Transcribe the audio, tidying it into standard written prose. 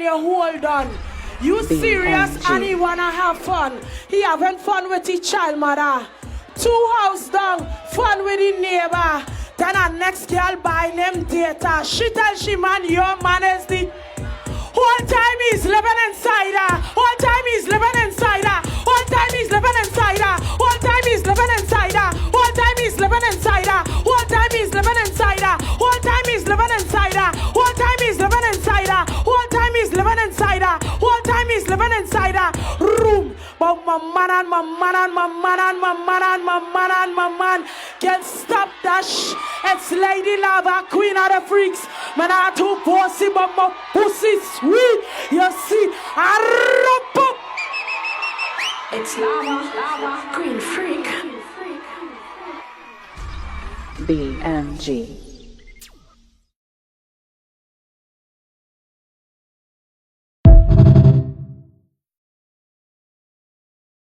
you hold on. You serious and he wanna have fun. He having fun with his child mother. 2 house down, fun with his neighbor. Then our next girl buy them data. She tell she man, your man is the whole time he's living inside her. Whole time he's living inside her. Whole time he's living inside her. Whole time he's living inside her. Whole time he's living inside her. Whole time he's living inside her. Whole time he's living inside her. Whole time he's living inside her. Whole time he's living inside her. Whole time he's living inside her room. But my man and my man and my man and my man and my man and my man can't stop that It's Lady Lava, Queen of the Freaks. Man, I too bossy, but my pussy sweet. You see, it's Lava, Queen Freak. BMG.